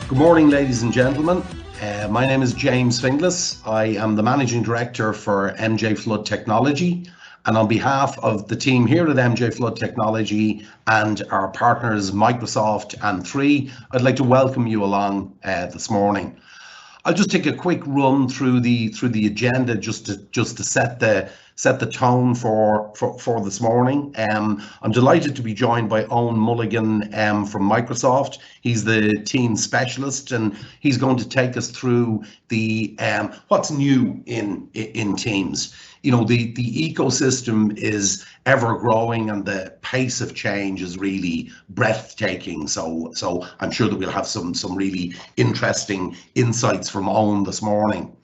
Good morning, ladies and gentlemen. My name is James Finglas. I am the Managing Director for MJ Flood Technology. And on behalf of the team here at MJ Flood Technology and our partners Microsoft and 3, I'd like to welcome you along this morning. I'll just take a quick run through the agenda just to set the tone for this morning. I'm delighted to be joined by Eoin Mulligan from Microsoft. He's the team specialist, and he's going to take us through the what's new in Teams. You know, the ecosystem is ever growing and the pace of change is really breathtaking. So I'm sure that we'll have some really interesting insights from Eoin this morning.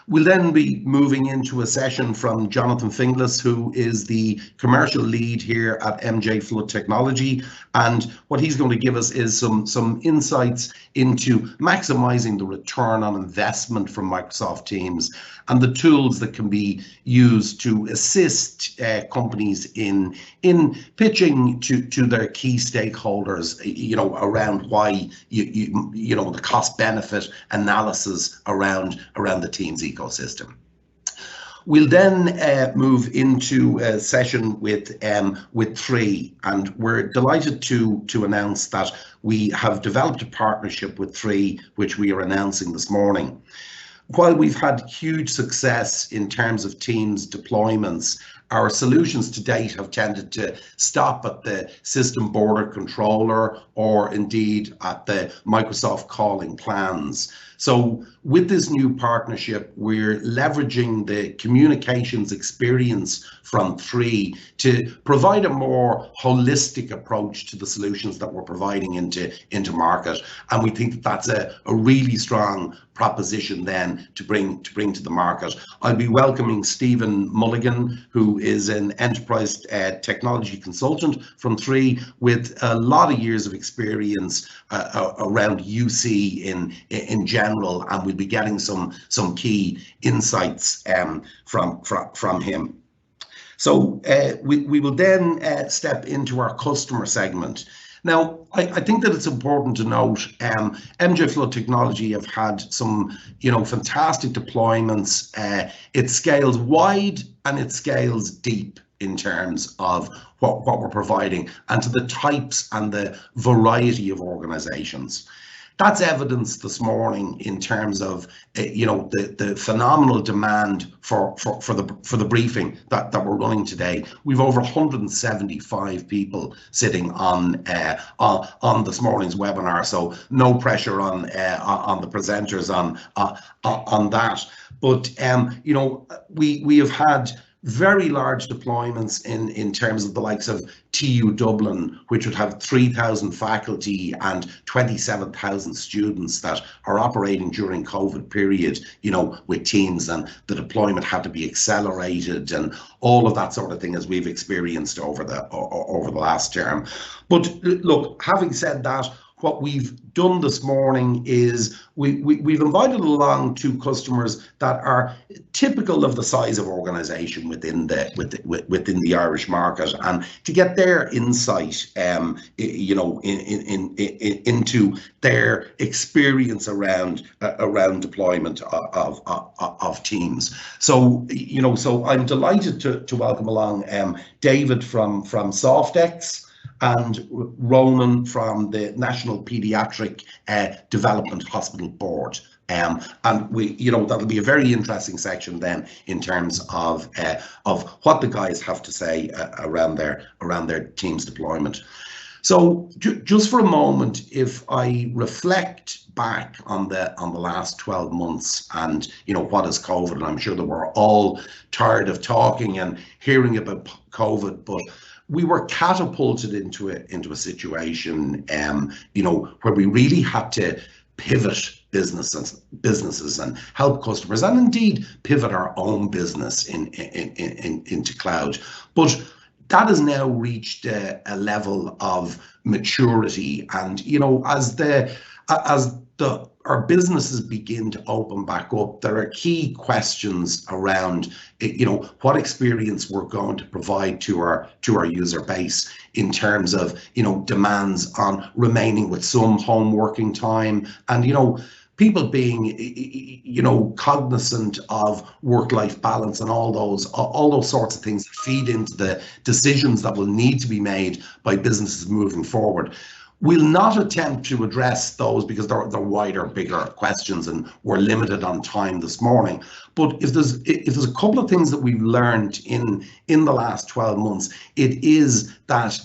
We'll then be moving into a session from James Finglas, who is the commercial lead here at MJ Flood Technology. And what he's going to give us is some insights into maximizing the return on investment from Microsoft Teams and the tools that can be used to assist companies in pitching to their key stakeholders, you know, around why you know the cost benefit analysis around the Teams ecosystem. We'll then move into a session with 3, and we're delighted to announce that we have developed a partnership with 3, which we are announcing this morning. While we've had huge success in terms of Teams deployments, our solutions to date have tended to stop at the system border controller or indeed at the Microsoft calling plans. So with this new partnership, we're leveraging the communications experience from 3 to provide a more holistic approach to the solutions that we're providing into market. And we think that that's a really strong proposition then to bring to the market. I'll be welcoming Stephen Mulligan, who is an enterprise technology consultant from 3 with a lot of years of experience around UC in general, and we'll be getting some key insights from him. So we will then step into our customer segment. Now, I think that it's important to note MJ Flood Technology have had some, you know, fantastic deployments. It scales wide and it scales deep in terms of what we're providing and to the types and the variety of organizations. That's evidenced this morning in terms of you know the phenomenal demand for the briefing that we're running today. We've over 175 people sitting on this morning's webinar, so no pressure on the presenters on that. But you know, we have had very large deployments in terms of the likes of TU Dublin, which would have 3,000 faculty and 27,000 students that are operating during COVID period, you know, with Teams, and the deployment had to be accelerated and all of that sort of thing as we've experienced over the last term. But look, having said that, what we've done this morning is we've invited along 2 customers that are typical of the size of organization within the Irish market, and to get their insight, you know, into their experience around deployment of Teams. So you know, so I'm delighted to welcome along David from Softex and Ronan from the National Paediatric Development Hospital Board. And we, you know, that'll be a very interesting section then in terms of what the guys have to say around their Teams deployment. So just for a moment, if I reflect back on the last 12 months and, you know, what is COVID, and I'm sure that we're all tired of talking and hearing about COVID, but we were catapulted into a situation, you know, where we really had to pivot businesses and help customers, and indeed pivot our own business into cloud. But that has now reached a level of maturity, and you know, as our businesses begin to open back up, there are key questions around, what experience we're going to provide to our user base in terms of, demands on remaining with some home working time, and, people being, cognizant of work-life balance and all those sorts of things that feed into the decisions that will need to be made by businesses moving forward. We'll not attempt to address those because they're wider, bigger questions, and we're limited on time this morning. But if there's a couple of things that we've learned in the last 12 months, it is that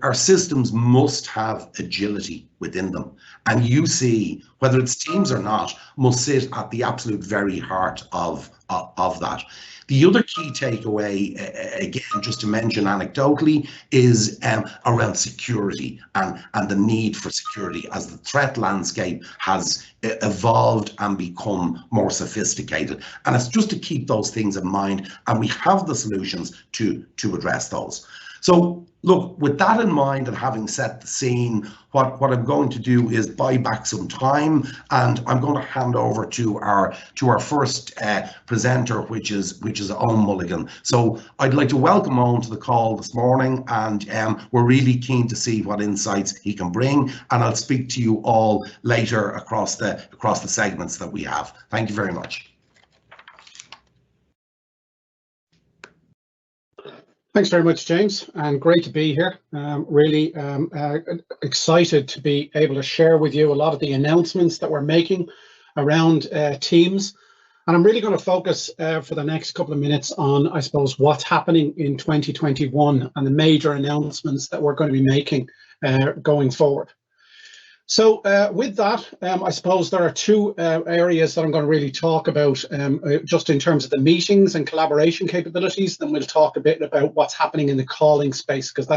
our systems must have agility within them. And UC, whether it's Teams or not, must sit at the absolute very heart of that. The other key takeaway, again, just to mention anecdotally, is around security and the need for security as the threat landscape has evolved and become more sophisticated. And it's just to keep those things in mind, and we have the solutions to address those. So look, with that in mind and having set the scene, what I'm going to do is buy back some time, and I'm going to hand over to our first presenter, which is Eoin Mulligan. So I'd like to welcome Eoin to the call this morning, and we're really keen to see what insights he can bring, and I'll speak to you all later across the segments that we have. Thank you very much. Thanks very much, James, and great to be here. Really excited to be able to share with you a lot of the announcements that we're making around Teams. And I'm really going to focus for the next couple of minutes on, I suppose, what's happening in 2021 and the major announcements that we're going to be making going forward. So with that, I suppose there are two areas that I'm going to really talk about just in terms of the meetings and collaboration capabilities. Then we'll talk a bit about what's happening in the calling space, because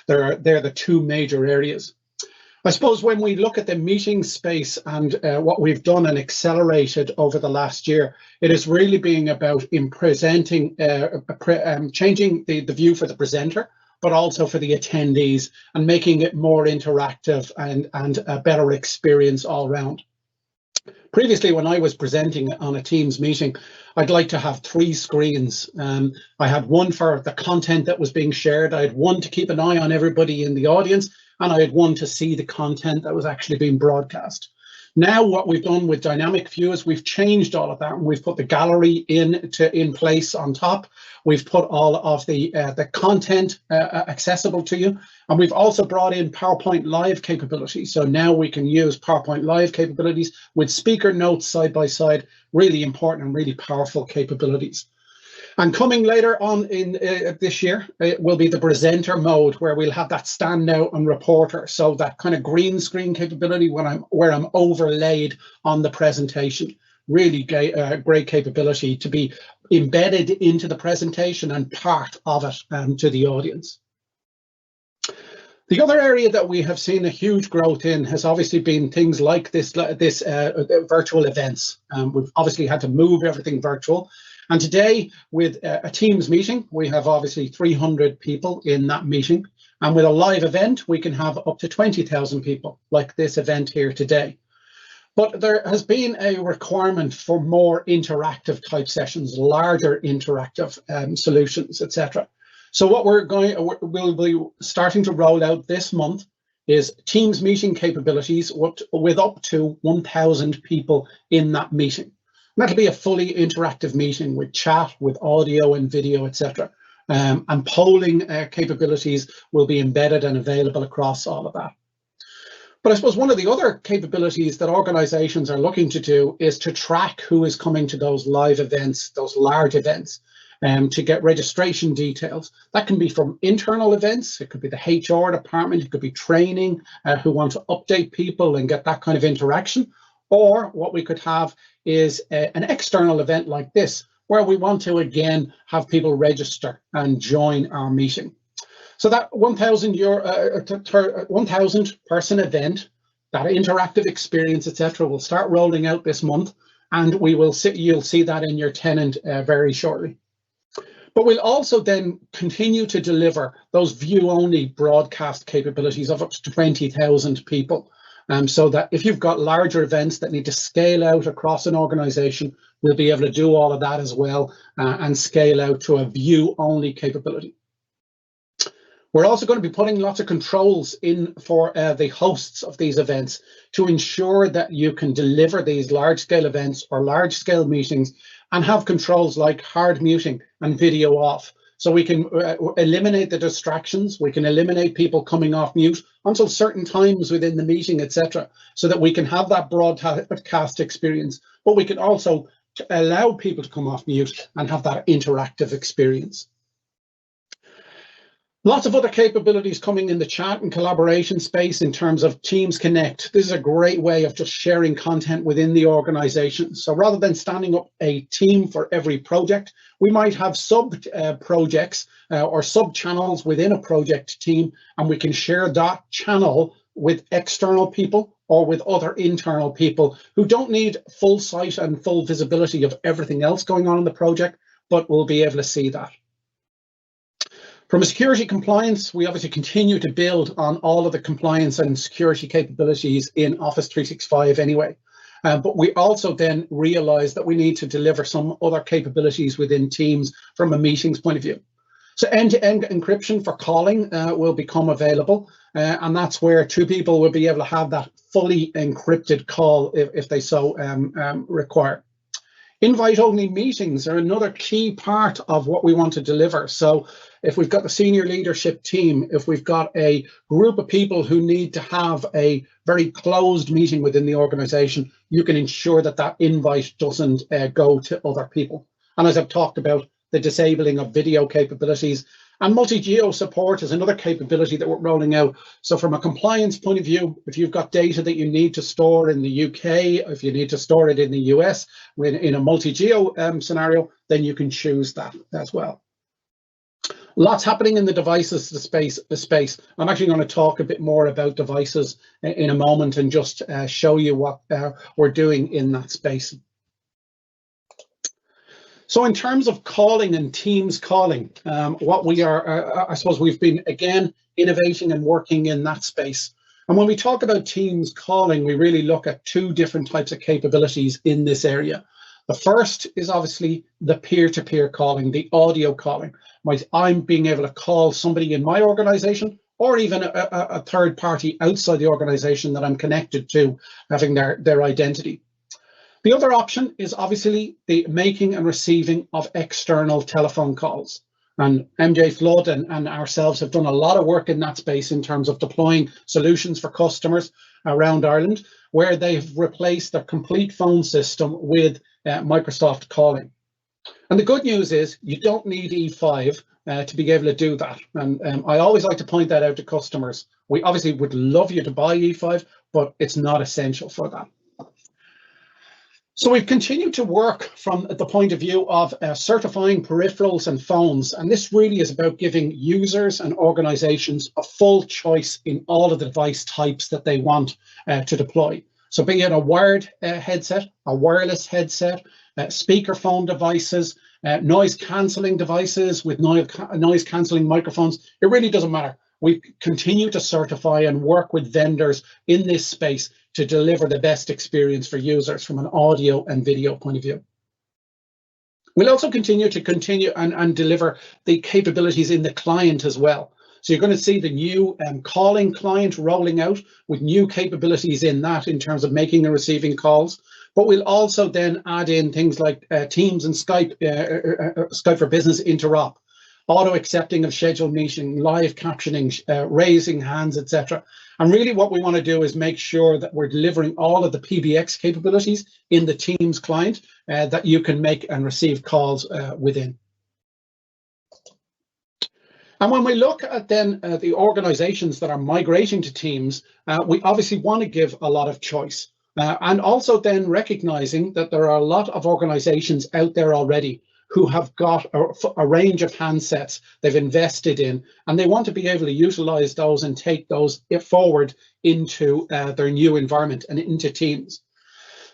they're the two major areas. I suppose when we look at the meeting space and what we've done and accelerated over the last year, it is really being about in presenting, changing the view for the presenter, but also for the attendees, and making it more interactive and a better experience all around. Previously, when I was presenting on a Teams meeting, I'd like to have 3 screens. I had one for the content that was being shared, I had one to keep an eye on everybody in the audience, and I had one to see the content that was actually being broadcast. Now what we've done with dynamic view is we've changed all of that, and we've put the gallery in place on top. We've put all of the content accessible to you, and we've also brought in PowerPoint Live capabilities. So now we can use PowerPoint Live capabilities with speaker notes side by side. Really important and really powerful capabilities. And coming later on in this year, it will be the presenter mode, where we'll have that standout and reporter. So that kind of green screen capability where I'm overlaid on the presentation. Really great capability to be embedded into the presentation and part of it to the audience. The other area that we have seen a huge growth in has obviously been things like this virtual events. We've obviously had to move everything virtual. And today, with a Teams meeting, we have obviously 300 people in that meeting. And with a live event, we can have up to 20,000 people, like this event here today. But there has been a requirement for more interactive type sessions, larger interactive solutions, etc. So what we'll be starting to roll out this month is Teams meeting capabilities with up to 1,000 people in that meeting. And that'll be a fully interactive meeting with chat, with audio and video, etc. And polling capabilities will be embedded and available across all of that. But I suppose one of the other capabilities that organizations are looking to do is to track who is coming to those live events, those large events, to get registration details. That can be from internal events, it could be the HR department, it could be training, who want to update people and get that kind of interaction. Or what we could have is an external event like this, where we want to, again, have people register and join our meeting. So that 1,000 person event, that interactive experience, etc., will start rolling out this month, and you'll see that in your tenant very shortly. But we'll also then continue to deliver those view-only broadcast capabilities of up to 20,000 people. so that if you've got larger events that need to scale out across an organization, we'll be able to do all of that as well and scale out to a view-only capability. We're also going to be putting lots of controls in for the hosts of these events to ensure that you can deliver these large-scale events or large-scale meetings and have controls like hard muting and video off. So we can eliminate the distractions, we can eliminate people coming off mute until certain times within the meeting, etc., so that we can have that broadcast experience, but we can also allow people to come off mute and have that interactive experience. Lots of other capabilities coming in the chat and collaboration space in terms of Teams Connect. This is a great way of just sharing content within the organization. So rather than standing up a team for every project, we might have sub projects or sub channels within a project team, and we can share that channel with external people or with other internal people who don't need full sight and full visibility of everything else going on in the project, but will be able to see that. From a security compliance, we obviously continue to build on all of the compliance and security capabilities in Office 365 anyway. But we also then realize that we need to deliver some other capabilities within Teams from a meetings point of view. So end-to-end encryption for calling will become available, and that's where two people will be able to have that fully encrypted call if they so require. Invite-only meetings are another key part of what we want to deliver. So if we've got the senior leadership team, if we've got a group of people who need to have a very closed meeting within the organization, you can ensure that that invite doesn't go to other people. And as I've talked about, the disabling of video capabilities and multi-geo support is another capability that we're rolling out. So from a compliance point of view, if you've got data that you need to store in the UK, if you need to store it in the US in a multi-geo scenario, then you can choose that as well. Lots happening in the devices space. I'm actually going to talk a bit more about devices in a moment and just show you what we're doing in that space. So in terms of calling and Teams calling, what we are, I suppose we've been, again, innovating and working in that space. And when we talk about Teams calling, we really look at two different types of capabilities in this area. The first is obviously the peer-to-peer calling, the audio calling. I'm being able to call somebody in my organization or even a third party outside the organization that I'm connected to, having their identity. The other option is obviously the making and receiving of external telephone calls. And MJ Flood and ourselves have done a lot of work in that space in terms of deploying solutions for customers around Ireland, where they've replaced their complete phone system with Microsoft calling. And the good news is you don't need E5 to be able to do that. And I always like to point that out to customers. We obviously would love you to buy E5, but it's not essential for that. So we've continued to work from the point of view of certifying peripherals and phones. And this really is about giving users and organizations a full choice in all of the device types that they want to deploy. So be it a wired headset, a wireless headset, speakerphone devices, noise cancelling devices with noise cancelling microphones, it really doesn't matter. We continue to certify and work with vendors in this space to deliver the best experience for users from an audio and video point of view. We'll also continue and deliver the capabilities in the client as well. So you're going to see the new calling client rolling out with new capabilities in that in terms of making and receiving calls. But we'll also then add in things like Teams and Skype, Skype for Business interop, auto accepting of scheduled meeting, live captioning, raising hands, etc. And really what we want to do is make sure that we're delivering all of the PBX capabilities in the Teams client that you can make and receive calls within. And when we look at then the organizations that are migrating to Teams, we obviously want to give a lot of choice. And also then recognizing that there are a lot of organizations out there already who have got a range of handsets they've invested in, and they want to be able to utilize those and take those forward into their new environment and into Teams.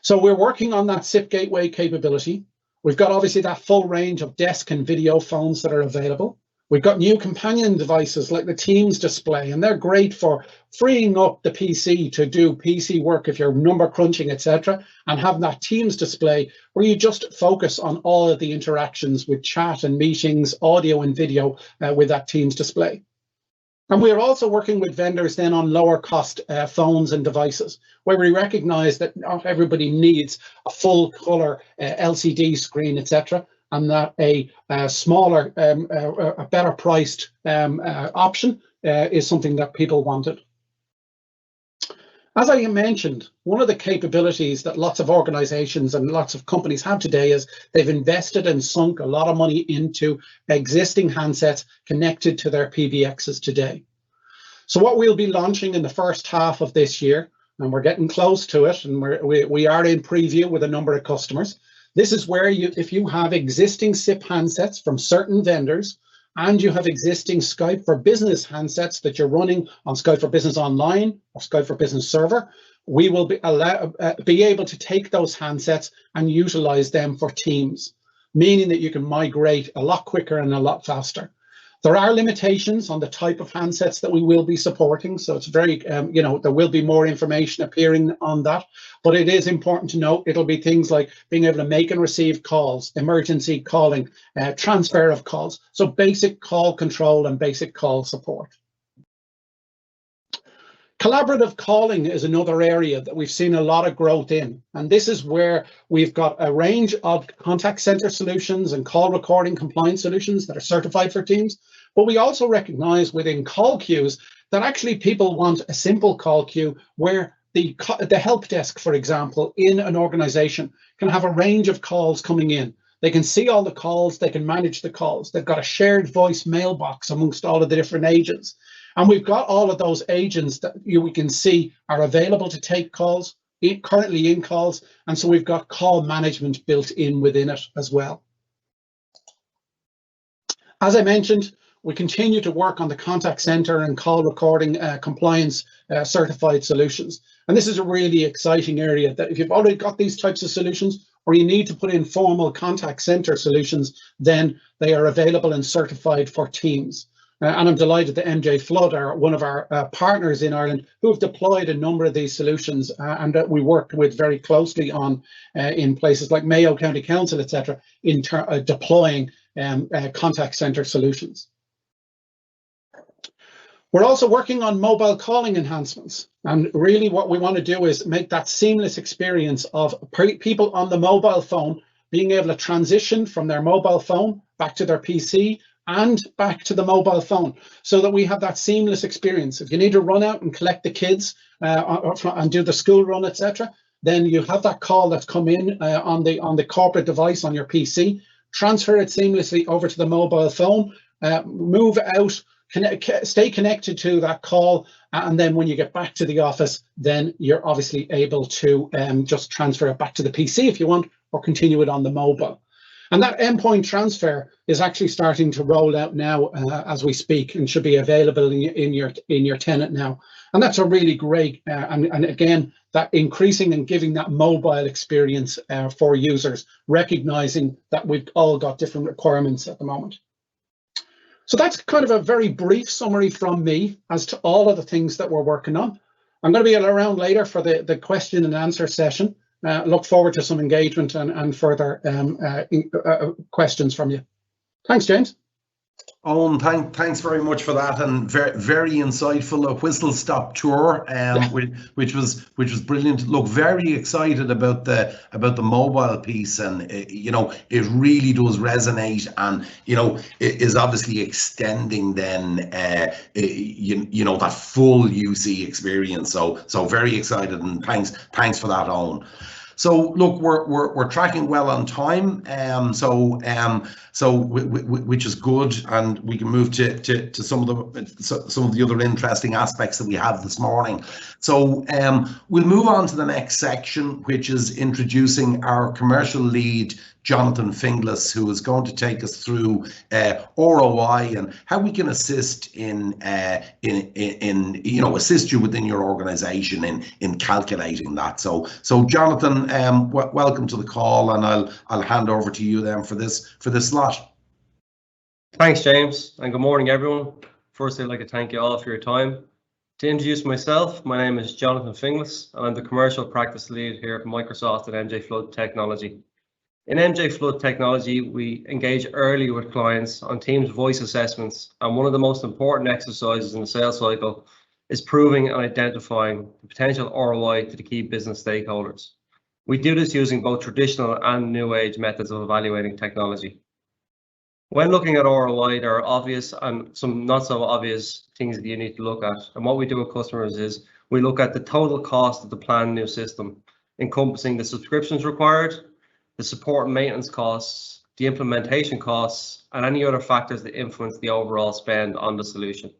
So we're working on that SIP gateway capability. We've got obviously that full range of desk and video phones that are available. We've got new companion devices like the Teams display, and they're great for freeing up the PC to do PC work if you're number crunching, etc., and having that Teams display where you just focus on all of the interactions with chat and meetings, audio and video with that Teams display. And we're also working with vendors then on lower cost phones and devices, where we recognize that not everybody needs a full color LCD screen, etc., and that a smaller, a better priced option is something that people wanted. As I mentioned, one of the capabilities that lots of organizations and lots of companies have today is they've invested and sunk a lot of money into existing handsets connected to their PBXs today. So what we'll be launching in the first half of this year, and we're getting close to it, and we are in preview with a number of customers. This is where if you have existing SIP handsets from certain vendors, and you have existing Skype for Business handsets that you're running on Skype for Business Online or Skype for Business Server, we will be able to take those handsets and utilize them for Teams, meaning that you can migrate a lot quicker and a lot faster. There are limitations on the type of handsets that we will be supporting, so it's very, there will be more information appearing on that, but it is important to note it'll be things like being able to make and receive calls, emergency calling, transfer of calls, so basic call control and basic call support. Collaborative calling is another area that we've seen a lot of growth in, and this is where we've got a range of contact center solutions and call recording compliance solutions that are certified for Teams, but we also recognize within call queues that actually people want a simple call queue where the help desk, for example, in an organization can have a range of calls coming in. They can see all the calls, they can manage the calls. They've got a shared voice mailbox amongst all of the different agents. And we've got all of those agents that we can see are available to take calls, currently in calls, and so we've got call management built in within it as well. As I mentioned, we continue to work on the contact center and call recording compliance certified solutions. And this is a really exciting area that if you've already got these types of solutions, or you need to put in formal contact center solutions, then they are available and certified for Teams. And I'm delighted that MJ Flood are one of our partners in Ireland who have deployed a number of these solutions and that we worked with very closely on in places like Mayo County Council, etc., in deploying contact center solutions. We're also working on mobile calling enhancements. And really what we want to do is make that seamless experience of people on the mobile phone being able to transition from their mobile phone back to their PC and back to the mobile phone, so that we have that seamless experience. If you need to run out and collect the kids and do the school run, etc., then you have that call that's come in on the corporate device on your PC, transfer it seamlessly over to the mobile phone, move out, stay connected to that call, and then when you get back to the office, then you're obviously able to just transfer it back to the PC if you want, or continue it on the mobile. And that endpoint transfer is actually starting to roll out now as we speak, and should be available in your tenant now. And that's a really great, and again, that increasing and giving that mobile experience for users, recognizing that we've all got different requirements at the moment. So that's kind of a very brief summary from me as to all of the things that we're working on. I'm going to be around later for the question and answer session. Look forward to some engagement and further questions from you. Thanks, James. Owen, thanks very much for that, and very insightful, a whistle-stop tour, which was brilliant. Look, very excited about the mobile piece, and it really does resonate, and it is obviously extending then that full UC experience. So very excited, and thanks for that, Owen. So look, we're tracking well on time, which is good, and we can move to some of the other interesting aspects that we have this morning. So we'll move on to the next section, which is introducing our commercial lead, Jonathan Finglas, who is going to take us through ROI and how we can assist in assist you within your organization in calculating that. So Jonathan, welcome to the call, and I'll hand over to you then for this slot. Thanks, James, and good morning, everyone. First, I'd like to thank you all for your time. To introduce myself, my name is Jonathan Finglas, and I'm the Commercial Practice Lead here at Microsoft at MJ Flood Technology. In MJ Flood Technology, we engage early with clients on Teams voice assessments, and one of the most important exercises in the sales cycle is proving and identifying the potential ROI to the key business stakeholders. We do this using both traditional and new age methods of evaluating technology. When looking at ROI, there are obvious and some not so obvious things that you need to look at. And what we do with customers is we look at the total cost of the planned new system, encompassing the subscriptions required, the support and maintenance costs, the implementation costs, and any other factors that influence the overall spend on the solution.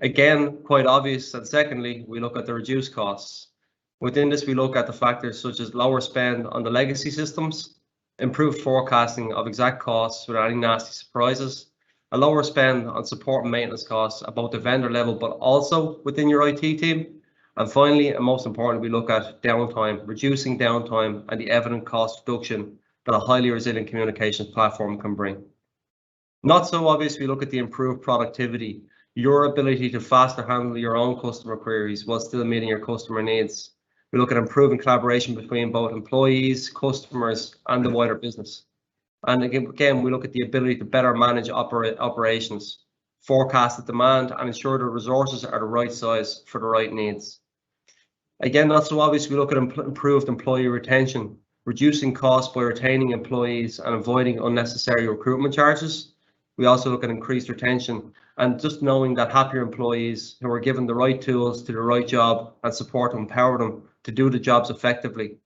Again, quite obvious. And secondly, we look at the reduced costs. Within this, we look at the factors such as lower spend on the legacy systems, improved forecasting of exact costs without any nasty surprises, a lower spend on support and maintenance costs at both the vendor level, but also within your IT team. And finally, and most importantly, we look at downtime, reducing downtime and the evident cost reduction that a highly resilient communications platform can bring. Not so obvious, we look at the improved productivity, your ability to faster handle your own customer queries while still meeting your customer needs. We look at improving collaboration between both employees, customers, and the wider business. And again, we look at the ability to better manage operations, forecast the demand, and ensure the resources are the right size for the right needs. Again, not so obvious, we look at improved employee retention, reducing costs by retaining employees and avoiding unnecessary recruitment charges. We also look at increased retention and just knowing that happier employees who are given the right tools to the right job and support and empower them to do the jobs effectively.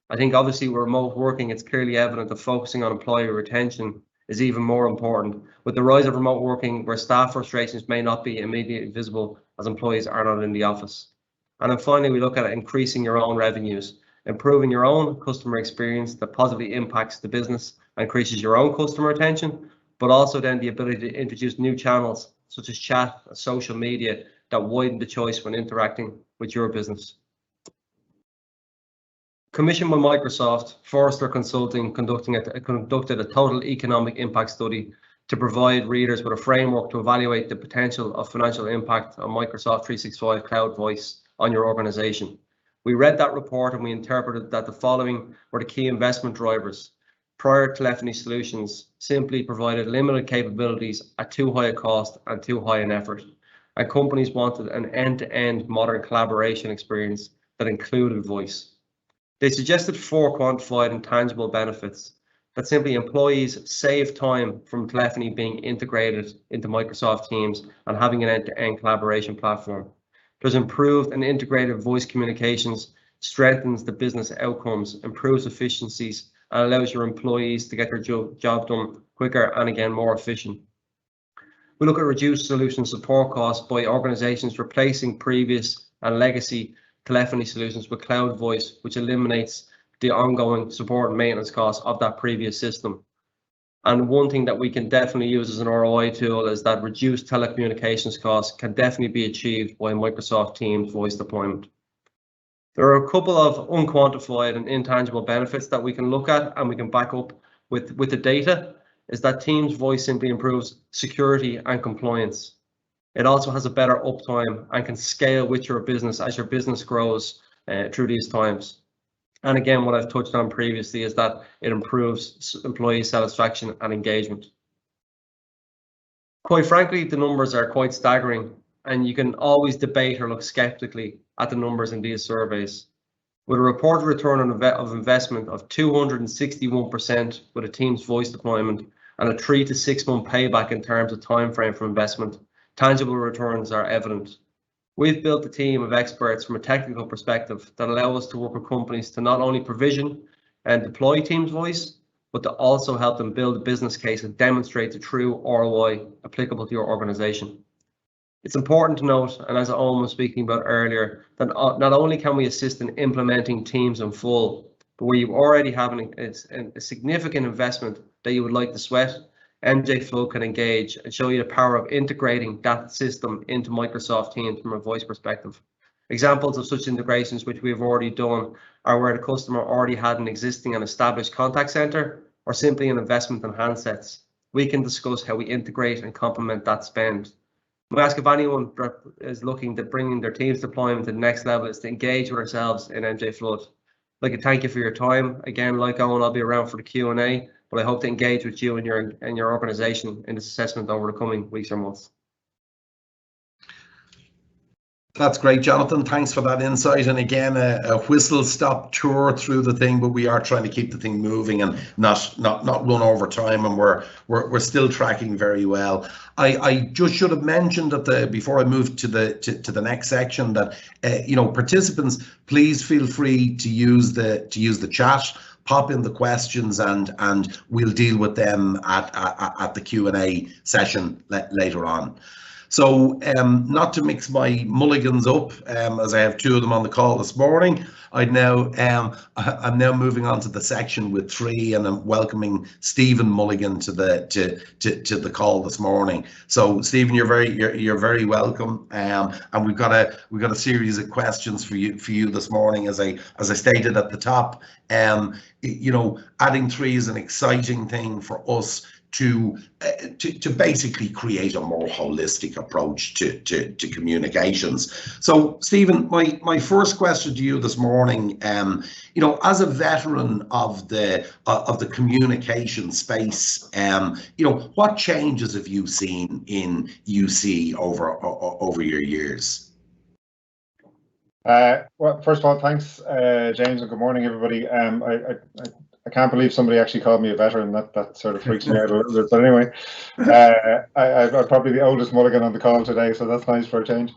I think obviously with remote working, it's clearly evident that focusing on employee retention is even more important. With the rise of remote working, where staff frustrations may not be immediately visible as employees are not in the office. And then finally, we look at increasing your own revenues, improving your own customer experience that positively impacts the business and increases your own customer retention, but also then the ability to introduce new channels such as chat and social media that widen the choice when interacting with your business. Commissioned by Microsoft, Forrester Consulting conducted a total economic impact study to provide readers with a framework to evaluate the potential of financial impact on Microsoft 365 Cloud Voice on your organization. We read that report and we interpreted that the following were the key investment drivers. Prior telephony solutions simply provided limited capabilities at too high a cost and too high an effort, and companies wanted an end-to-end modern collaboration experience that included voice. They suggested 4 quantified and tangible benefits: that simply employees save time from telephony being integrated into Microsoft Teams and having an end-to-end collaboration platform. There's improved and integrated voice communications, strengthens the business outcomes, improves efficiencies, and allows your employees to get their job done quicker and again more efficient. We look at reduced solution support costs by organizations replacing previous and legacy telephony solutions with cloud voice, which eliminates the ongoing support and maintenance costs of that previous system. And one thing that we can definitely use as an ROI tool is that reduced telecommunications costs can definitely be achieved by Microsoft Teams voice deployment. There are a couple of unquantified and intangible benefits that we can look at and we can back up with the data, is that Teams voice simply improves security and compliance. It also has a better uptime and can scale with your business as your business grows through these times. And again, what I've touched on previously is that it improves employee satisfaction and engagement. Quite frankly, the numbers are quite staggering, and you can always debate or look skeptically at the numbers in these surveys. With a reported return of investment of 261% with a Teams voice deployment and a 3 to 6 month payback in terms of time frame for investment, tangible returns are evident. We've built a team of experts from a technical perspective that allow us to work with companies to not only provision and deploy Teams voice, but to also help them build a business case and demonstrate the true ROI applicable to your organization. It's important to note, and as Eoin was speaking about earlier, that not only can we assist in implementing Teams in full, but where you already have a significant investment that you would like to sweat, MJ Flood can engage and show you the power of integrating that system into Microsoft Teams from a voice perspective. Examples of such integrations which we have already done are where the customer already had an existing and established contact center, or simply an investment in handsets. we can discuss how we integrate and complement that spend. We ask if anyone is looking to bringing their team's deployment to the next level is to engage with ourselves in MJ Flood. I'd like to thank you for your time. Again, like Eoin, I'll be around for the Q&A, but I hope to engage with you and your organisation in this assessment over the coming weeks or months. That's great, Jonathan. Thanks for that insight. And again, a whistle-stop tour through the thing, but we are trying to keep the thing moving and not run over time. And we're still tracking very well. I just should have mentioned before I move to the next section that participants, please feel free to use the chat. Pop in the questions and we'll deal with them at the Q&A session later on. So not to mix my mulligans up, as I have two of them on the call this morning, I'm now moving on to the section with three, and I'm welcoming Stephen Mulligan to the call this morning. So Stephen, you're very welcome, and we've got a series of questions for you this morning. As I stated at the top, adding three is an exciting thing for us to basically create a more holistic approach to communications. So Stephen, my first question to you this morning, as a veteran of the communication space, what changes have you seen in UC over your years? Well, first of all, thanks, James, and good morning, everybody. I can't believe somebody actually called me a veteran. That sort of freaks me out a little bit. But anyway, I'm probably the oldest mulligan on the call today, so that's nice for a change.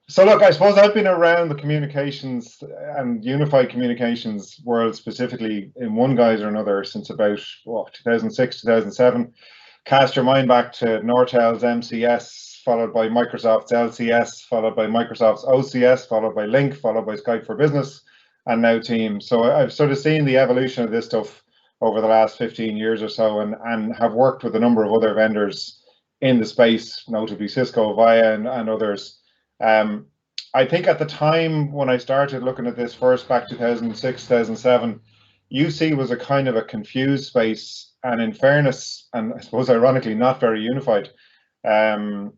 So look, I suppose I've been around the communications and unified communications world, specifically in one guise or another, since about 2006, 2007. Cast your mind back to Nortel's MCS, followed by Microsoft's LCS, followed by Microsoft's OCS, followed by Link, followed by Skype for Business, and now Teams. So I've sort of seen the evolution of this stuff over the last 15 years or so, and have worked with a number of other vendors in the space, notably Cisco, Avaya, and others. I think at the time when I started looking at this first, back 2006, 2007, UC was a kind of a confused space, and in fairness, and I suppose ironically, not very unified. And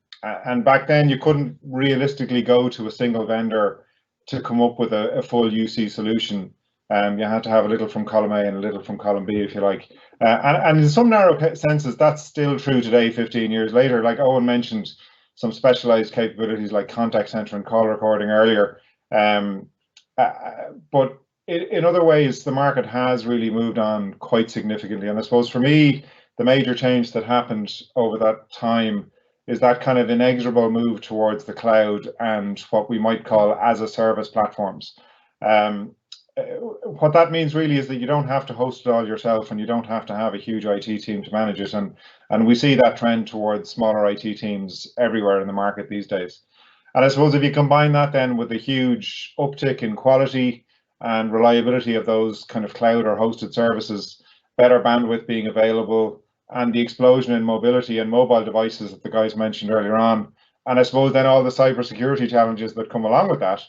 back then you couldn't realistically go to a single vendor to come up with a full UC solution. You had to have a little from column A and a little from column B, if you like. And in some narrow senses, that's still true today, 15 years later. Like Eoin mentioned, some specialized capabilities like contact center and call recording earlier. But in other ways, the market has really moved on quite significantly. And I suppose for me, the major change that happened over that time is that kind of inexorable move towards the cloud and what we might call as a service platforms. What that means really is that you don't have to host it all yourself, and you don't have to have a huge IT team to manage it. And we see that trend towards smaller IT teams everywhere in the market these days. And I suppose if you combine that then with a huge uptick in quality and reliability of those kind of cloud or hosted services, better bandwidth being available, and the explosion in mobility and mobile devices that the guys mentioned earlier on, and I suppose then all the cybersecurity challenges that come along with that,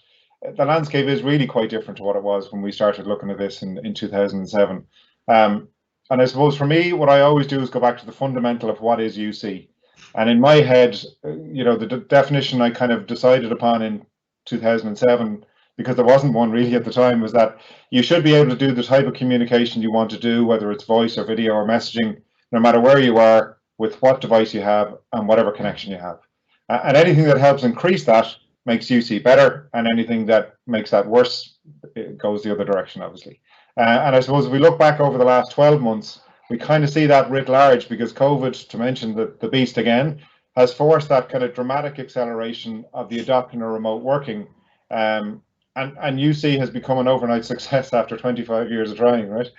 the landscape is really quite different to what it was when we started looking at this in 2007. And I suppose for me, what I always do is go back to the fundamental of what is UC. And in my head, the definition I kind of decided upon in 2007, because there wasn't one really at the time, was that you should be able to do the type of communication you want to do, whether it's voice or video or messaging, no matter where you are, with what device you have and whatever connection you have. And anything that helps increase that makes UC better, and anything that makes that worse, it goes the other direction, obviously. And I suppose if we look back over the last 12 months, we kind of see that writ large, because COVID, to mention the beast again, has forced that kind of dramatic acceleration of the adoption of remote working. And UC has become an overnight success after 25 years of trying, right?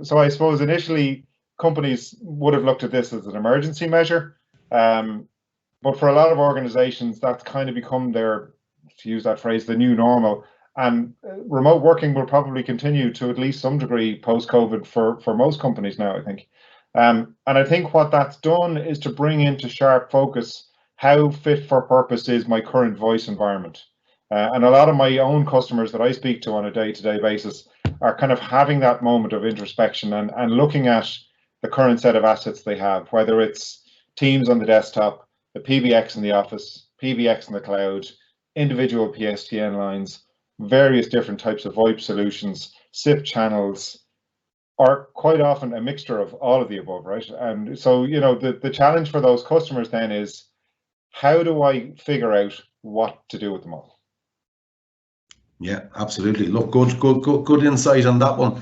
So I suppose initially, companies would have looked at this as an emergency measure, but for a lot of organizations, that's kind of become their, to use that phrase, the new normal. And remote working will probably continue to at least some degree post-COVID for most companies now, I think. And I think what that's done is to bring into sharp focus how fit for purpose is my current voice environment. And a lot of my own customers that I speak to on a day-to-day basis are kind of having that moment of introspection and looking at the current set of assets they have, whether it's Teams on the desktop, the PBX in the office, PBX in the cloud, individual PSTN lines, various different types of VoIP solutions, SIP channels, or quite often a mixture of all of the above, right? And so, you know, the challenge for those customers then is, how do I figure out what to do with them all? Yeah, absolutely. Look, good insight on that one.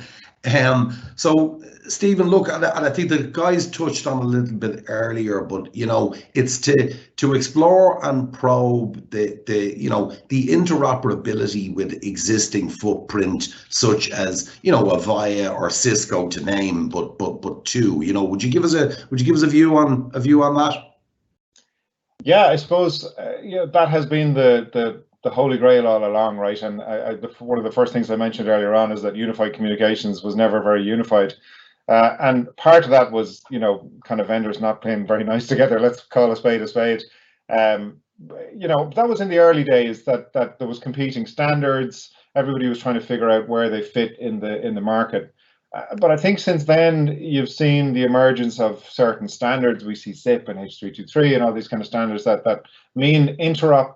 So Stephen, look, and I think the guys touched on a little bit earlier, but you know, it's to explore and probe the you know, the interoperability with existing footprint, such as, you know, Avaya or Cisco, to name but two. You know, would you give us a view on that? Yeah, I suppose yeah, that has been the holy grail all along, right? And one of the first things I mentioned earlier on is that unified communications was never very unified. And part of that was, you know, kind of vendors not playing very nice together. Let's call a spade a spade. You know, that was in the early days that there was competing standards. Everybody was trying to figure out where they fit in the market. But I think since then, you've seen the emergence of certain standards. We see SIP and H323 and all these kind of standards that mean interop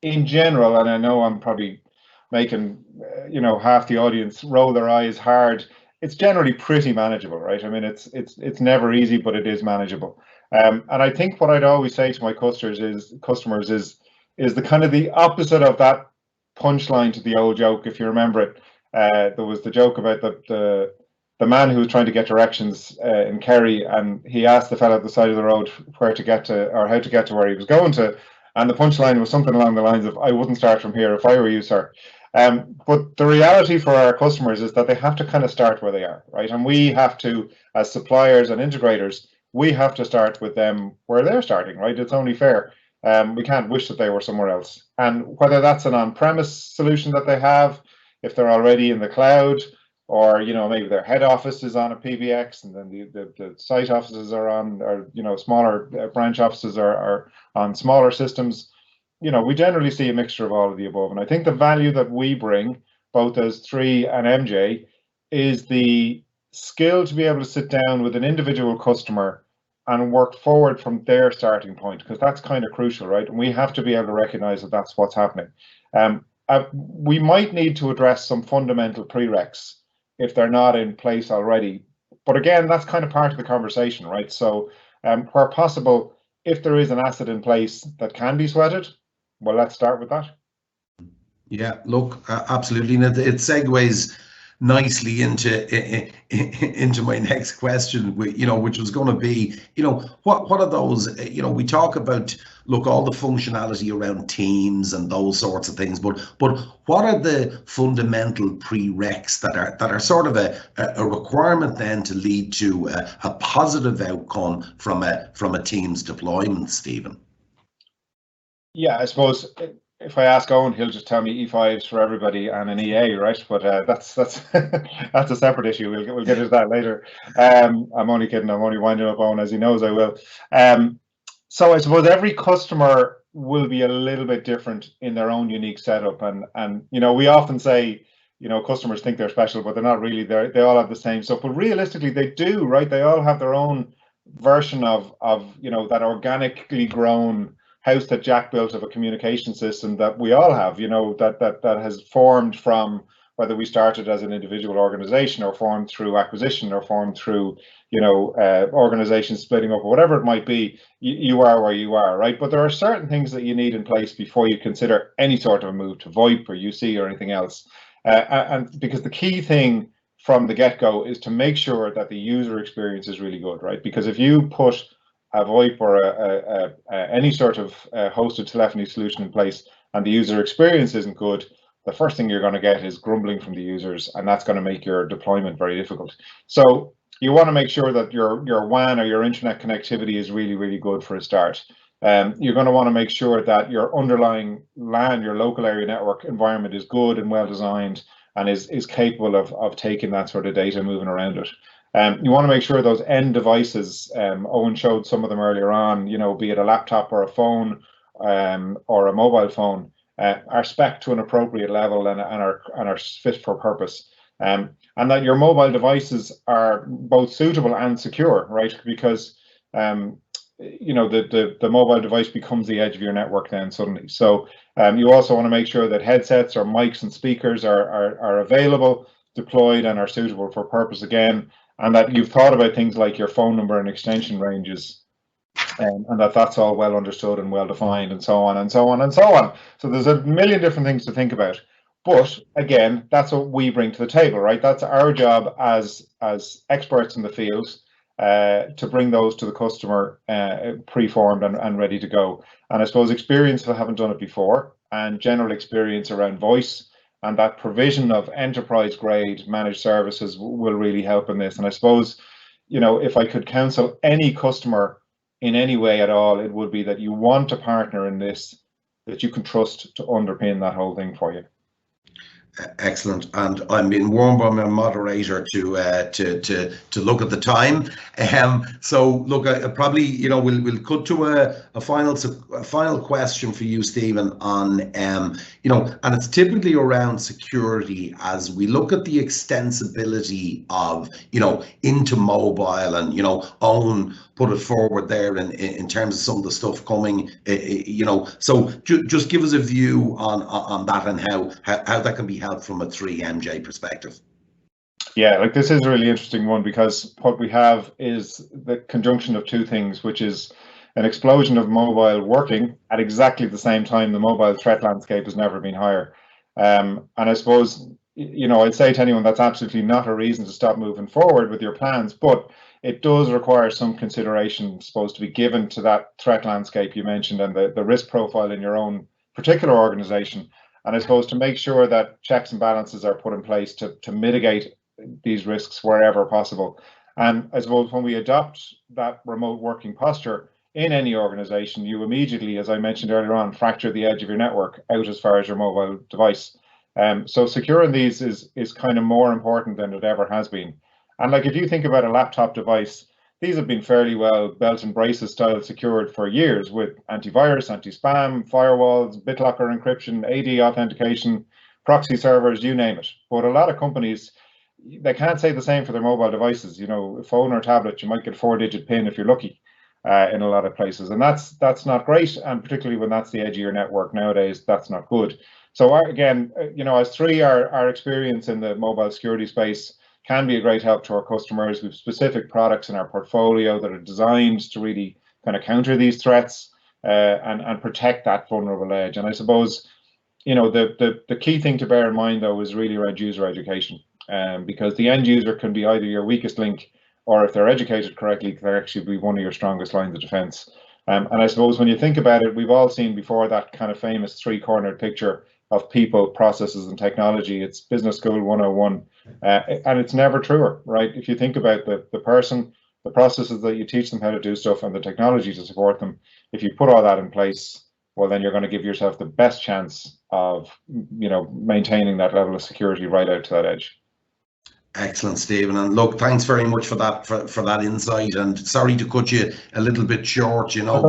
in general. And I know I'm probably making, you know, half the audience roll their eyes hard. It's generally pretty manageable, right? I mean, it's never easy, but it is manageable. And I think what I'd always say to my customers is the kind of the opposite of that punchline to the old joke, if you remember it. There was the joke about the man who was trying to get directions in Kerry, and he asked the fellow at the side of the road where to get to, or how to get to where he was going to. And the punchline was something along the lines of, "I wouldn't start from here if I were you, sir." But the reality for our customers is that they have to kind of start where they are, right? And we have to, as suppliers and integrators, we have to start with them where they're starting, right? It's only fair. We can't wish that they were somewhere else. And whether that's an on-premise solution that they have, if they're already in the cloud, or, you know, maybe their head office is on a PBX, and then the site offices are on, or, you know, smaller branch offices are on smaller systems. You know, we generally see a mixture of all of the above. And I think the value that we bring, both as 3 and MJ, is the skill to be able to sit down with an individual customer and work forward from their starting point, because that's kind of crucial, right? And we have to be able to recognize that that's what's happening. We might need to address some fundamental prereqs if they're not in place already. But again, that's kind of part of the conversation, right? So where possible, if there is an asset in place that can be sweated, well, let's start with that. Yeah, look, absolutely. And it segues nicely into my next question, you know, which was going to be, you know, what are those, you know, we talk about, look, all the functionality around Teams and those sorts of things, but what are the fundamental prereqs that are sort of a requirement then to lead to a positive outcome from a Teams deployment, Stephen? Yeah, I suppose if I ask Eoin, he'll just tell me E5s for everybody and an EA, right? But that's that's a separate issue. We'll get into that later. I'm only kidding. I'm only winding up Eoin, as he knows I will. So I suppose every customer will be a little bit different in their own unique setup, and you know, we often say, you know, customers think they're special, but they're not really. They all have the same stuff, but realistically, they do, right? They all have their own version of you know, that organically grown house that Jack built of a communication system that we all have, you know, that has formed from, whether we started as an individual organization or formed through acquisition or formed through, you know, organizations splitting up or whatever it might be. You are where you are, right? But there are certain things that you need in place before you consider any sort of a move to VoIP or UC or anything else. And because the key thing from the get-go is to make sure that the user experience is really good, right? Because if you put a VoIP or any sort of hosted telephony solution in place and the user experience isn't good, the first thing you're going to get is grumbling from the users, and that's going to make your deployment very difficult. So you want to make sure that your WAN or your internet connectivity is really, really good for a start. You're going to want to make sure that your underlying LAN, your local area network environment, is good and well designed and is capable of taking that sort of data moving around it. You want to make sure those end devices, Eoin showed some of them earlier on, you know, be it a laptop or a phone or a mobile phone, are spec'd to an appropriate level and are fit for purpose. and that your mobile devices are both suitable and secure, right? Because you know, the mobile device becomes the edge of your network then suddenly. So you also want to make sure that headsets or mics and speakers are available, deployed, and are suitable for purpose again, and that you've thought about things like your phone number and extension ranges, and that's all well understood and well defined, and so on and so on and so on. So there's a million different things to think about. But again, that's what we bring to the table, right? That's our job as experts in the field, to bring those to the customer pre-formed and ready to go. And I suppose experience if I haven't done it before, and general experience around voice and that provision of enterprise grade managed services will really help in this. And I suppose, you know, if I could counsel any customer in any way at all, it would be that you want a partner in this that you can trust to underpin that whole thing for you. Excellent, and I'm being warned by my moderator to look at the time. So look, I probably, you know, we'll cut to a final question for you, Stephen, on you know, and it's typically around security as we look at the extensibility of, you know, into mobile, and you know, Eoin put it forward there in terms of some of the stuff coming, you know. So just give us a view on that and how that can be helped from a 3MJ perspective. Yeah, like this is a really interesting one, because what we have is the conjunction of two things, which is an explosion of mobile working at exactly the same time. The mobile threat landscape has never been higher. And I suppose, you know, I'd say to anyone that's absolutely not a reason to stop moving forward with your plans, but it does require some consideration supposed to be given to that threat landscape you mentioned, and the risk profile in your own particular organization. And I suppose to make sure that checks and balances are put in place to mitigate these risks wherever possible. And I suppose when we adopt that remote working posture in any organization, you immediately, as I mentioned earlier on, fracture the edge of your network out as far as your mobile device. So securing these is kind of more important than it ever has been. And like if you think about a laptop device, these have been fairly well belt and braces style secured for years with antivirus, anti-spam, firewalls, BitLocker encryption, AD authentication, proxy servers, you name it. But a lot of companies, they can't say the same for their mobile devices. You know, phone or tablet, you might get a 4-digit PIN if you're lucky in a lot of places. And that's not great. And particularly when that's the edge of your network nowadays, that's not good. So again, you know, as our experience in the mobile security space can be a great help to our customers. We have specific products in our portfolio that are designed to really kind of counter these threats and protect that vulnerable edge. And I suppose, you know, the key thing to bear in mind though is really around user education, because the end user can be either your weakest link, or if they're educated correctly, can actually be one of your strongest lines of defense. And I suppose when you think about it, we've all seen before that kind of famous three-cornered picture of people, processes, and technology. It's business school 101, and it's never truer, right? If you think about the person, the processes that you teach them how to do stuff, and the technology to support them, if you put all that in place, well, then you're going to give yourself the best chance of, you know, maintaining that level of security right out to that edge. Excellent, Stephen, and look, thanks very much for that for that insight. And sorry to cut you a little bit short, you know,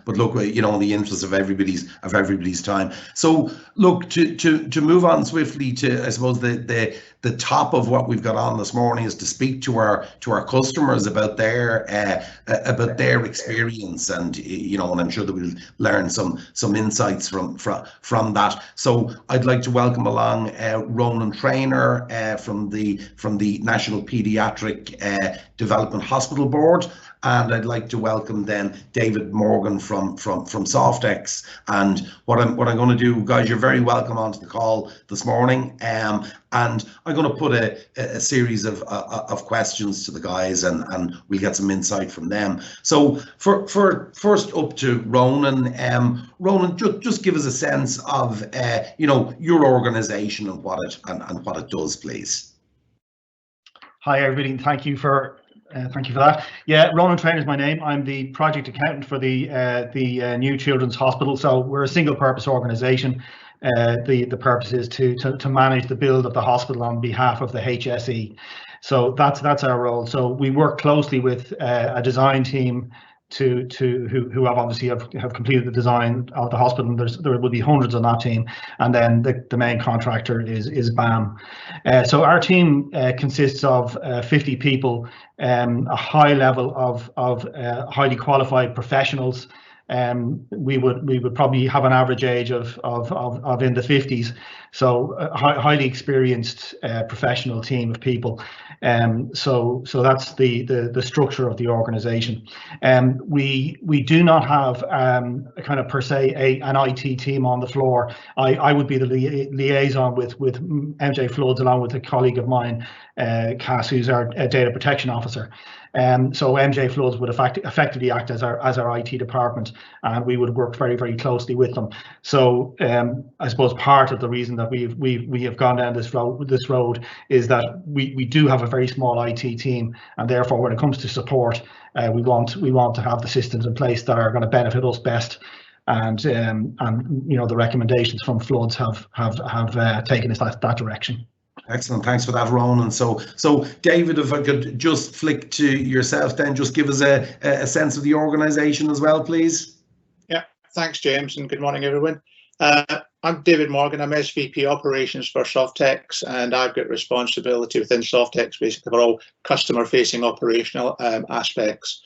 but look, you know, in the interest of everybody's time. So look, to move on swiftly to, I suppose, the top of what we've got on this morning is to speak to our customers about their experience, and you know, and I'm sure that we'll learn some insights from that. So I'd like to welcome along Ronan Traynor from the National Paediatric Development Hospital Board, and I'd like to welcome then David Morgan from Softex. And what I'm going to do, guys, you're very welcome onto the call this morning. And I'm going to put a series of questions to the guys, and we'll get some insight from them. So for first up to Ronan. Ronan, just give us a sense of you know, your organisation and what it does, please. Hi everybody, thank you for that. Yeah, Ronan Traynor is my name. I'm the project accountant for the New Children's Hospital. So we're a single purpose organisation. The purpose is to manage the build of the hospital on behalf of the HSE. So that's our role. So we work closely with a design team who have obviously have completed the design of the hospital. And there will be hundreds on that team, and then the main contractor is BAM. So our team consists of 50 people, a high level of highly qualified professionals. We would probably have an average age of in the 50s, so a highly experienced professional team of people. So that's the structure of the organization. We do not have a kind of per se an IT team on the floor. I would be the liaison with MJ Floods, along with a colleague of mine, Cass, who's our data protection officer. So MJ Floods would effectively act as our IT department, and we would work very, very closely with them. So I suppose part of the reason that we have gone down this road is that we do have a very small IT team, and therefore when it comes to support, we want to have the systems in place that are going to benefit us best. And you know, the recommendations from Floods have taken us that direction. Excellent, thanks for that, Ronan. So David, if I could just flick to yourself then, just give us a sense of the organisation as well, please. Yeah, thanks, James, and good morning, everyone. I'm David Morgan. I'm SVP Operations for Softex, and I've got responsibility within Softex basically for all customer-facing operational aspects.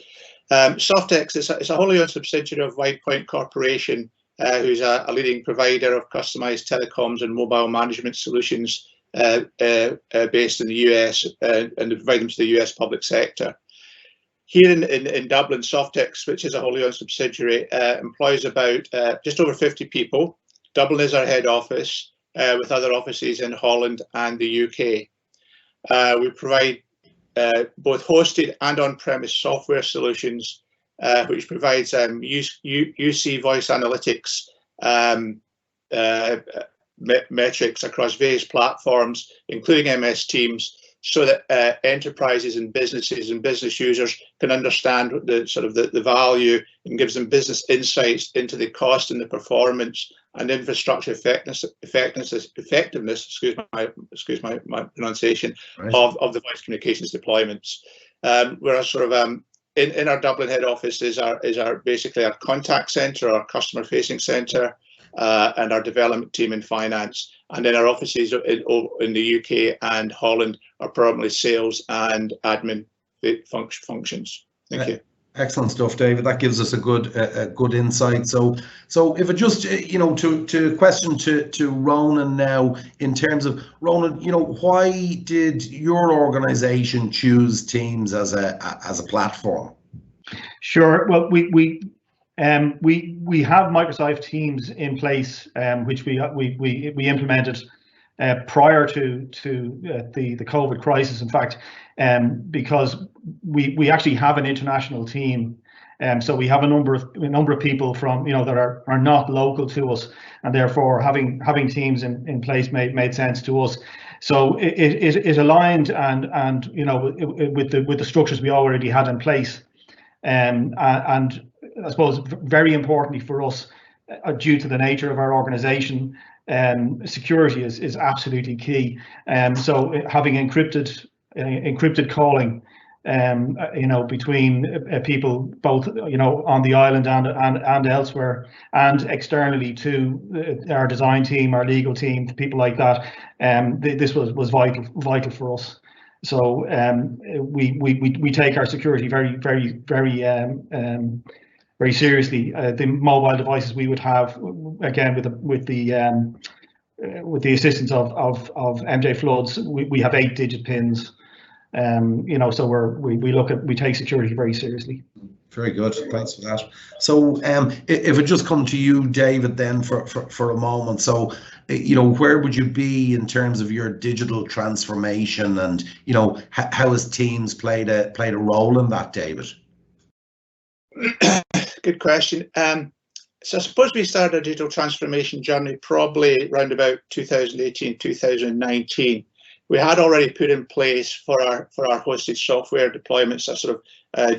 Softex is a wholly owned subsidiary of WidePoint Corporation, who's a leading provider of customised telecoms and mobile management solutions based in the US, and they provide them to the US public sector. Here in Dublin, Softex, which is a wholly owned subsidiary, employs about just over 50 people. Dublin is our head office, with other offices in Holland and the UK. We provide both hosted and on-premise software solutions, which provides UC voice analytics metrics across various platforms, including MS Teams, so that enterprises and business users can understand the value, and gives them business insights into the cost and the performance and infrastructure effectiveness, excuse my pronunciation, right, of the voice communications deployments. Whereas in our Dublin head office is our basically our contact centre, our customer facing centre, and our development team in finance. And then our offices in the UK and Holland are predominantly sales and admin functions. Thank you. Excellent stuff, David. That gives us a good insight. So if it just to question to Ronan now, in terms of Ronan, why did your organisation choose Teams as a platform? Sure. Well, we have Microsoft Teams in place, which we implemented prior to the COVID crisis. In fact, because we actually have an international team, so we have a number of people from that are not local to us, and therefore having Teams in place made sense to us. So it aligned and with the structures we already had in place, and I suppose very importantly for us, due to the nature of our organisation, security is absolutely key. So having encrypted calling, between people both on the island and elsewhere, and externally to our design team, our legal team, people like that, this was vital for us. So we take our security very seriously. The mobile devices we would have, again with the assistance of MJ Floods, we have 8-digit pins. So we take security very seriously. Very good, thanks for that. So if it just come to you, David, then for a moment. So where would you be in terms of your digital transformation, and how has Teams played a role in that, David? Good question. So I suppose we started a digital transformation journey probably around about 2018, 2019. We had already put in place for our hosted software deployments a sort of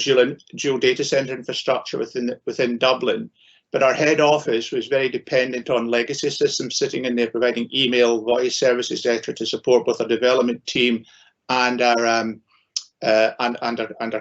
dual data center infrastructure within Dublin, but our head office was very dependent on legacy systems sitting in there providing email, voice services, etc., to support both our development team and our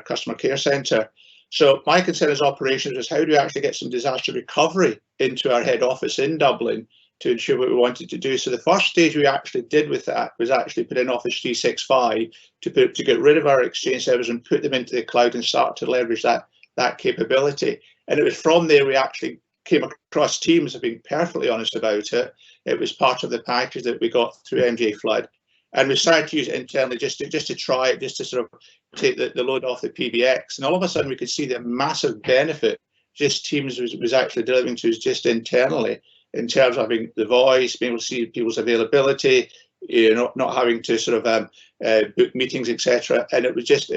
customer care center. So my concern as operations was, how do we actually get some disaster recovery into our head office in Dublin to ensure what we wanted to do? So the first stage we actually did with that was actually put in Office 365 to get rid of our Exchange servers and put them into the cloud and start to leverage that capability. And it was from there we actually came across Teams. Being perfectly honest about it, it was part of the package that we got through MJ Flood, and we started to use it internally just to try it, just to sort of take the load off the PBX. And all of a sudden we could see the massive benefit just Teams was actually delivering to us just internally, in terms of having the voice, being able to see people's availability, not having to sort of book meetings, etc. And it was just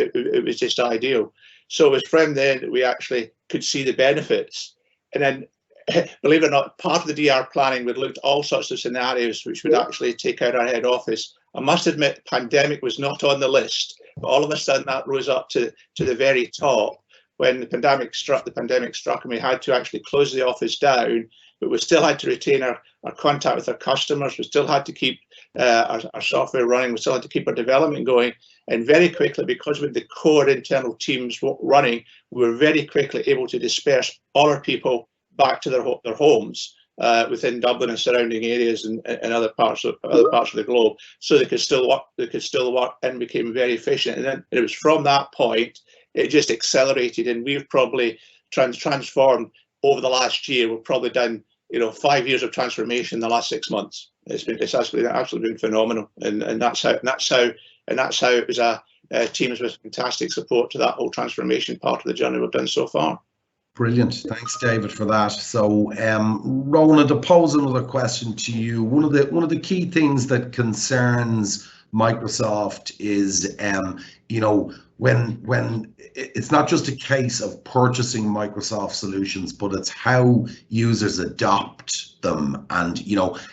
ideal. So it was from then that we actually could see the benefits. And then, believe it or not, part of the DR planning would look at all sorts of scenarios which would actually take out our head office. I must admit, pandemic was not on the list, but all of a sudden that rose up to the very top when the pandemic struck, and we had to actually close the office down, but we still had to retain our contact with our customers. We still had to keep our software running. We still had to keep our development going. And very quickly, because with the core internal teams running, we were very quickly able to disperse all our people back to their homes within Dublin and surrounding areas and other parts of the globe, so they could still work and became very efficient. And then it was from that point it just accelerated, and we've probably transformed over the last year. We've probably done 5 years of transformation in the last 6 months. It's absolutely been phenomenal, and that's how it was Teams with fantastic support to that whole transformation part of the journey we've done so far. Brilliant. Thanks, David, for that. So, Ronan, to pose another question to you, one of the key things that concerns Microsoft is, when it's not just a case of purchasing Microsoft solutions, but it's how users adopt them, and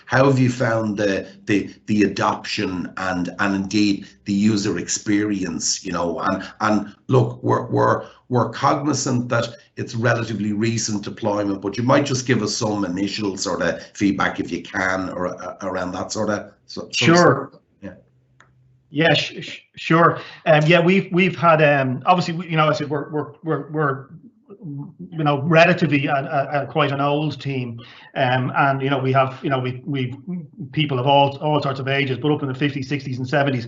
how have you found the adoption and indeed the user experience? And look, we're cognizant that it's relatively recent deployment, but you might just give us some initial sort of feedback, if you can, or around that sort of. Sure. Yeah, sure. Yeah, we've had obviously, I said we're relatively quite an old team, and we have we people of all sorts of ages, but up in the 50s, 60s, and 70s,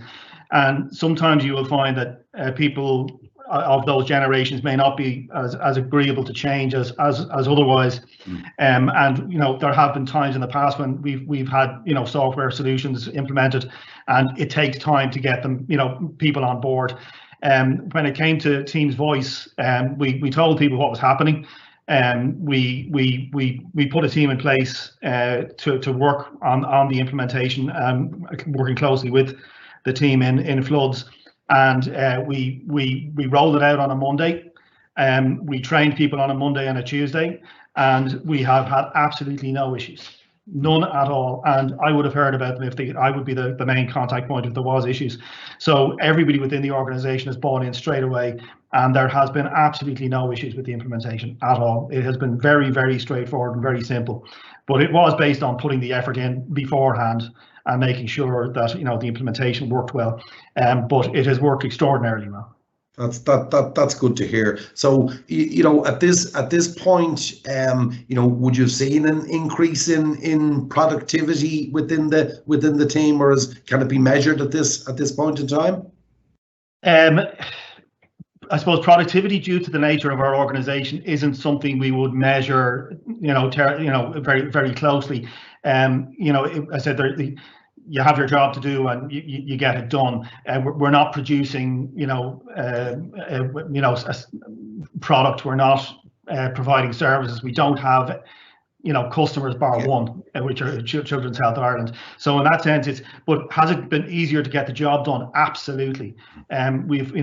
and sometimes you will find that people of those generations may not be as agreeable to change as otherwise. And there have been times in the past when we've had software solutions implemented, and it takes time to get them people on board. When it came to Teams Voice, we told people what was happening. We put a team in place to work on the implementation, working closely with the team in Floods. And we rolled it out on a Monday. We trained people on a Monday and a Tuesday, and we have had absolutely no issues, none at all. And I would have heard about them if I would be the main contact point if there was issues. So everybody within the organization has bought in straight away, and there has been absolutely no issues with the implementation at all. It has been very, very straightforward and very simple, but it was based on putting the effort in beforehand and making sure that the implementation worked well, but it has worked extraordinarily well. That's good to hear. So at this point, would you have seen an increase in productivity within the team, or can it be measured at this point in time? I suppose productivity, due to the nature of our organization, isn't something we would measure, very, very closely. I said you have your job to do and you get it done. We're not producing, a product. We're not providing services. We don't have, customers bar one, which are Children's Health Ireland. So in that sense, but has it been easier to get the job done? Absolutely. We've,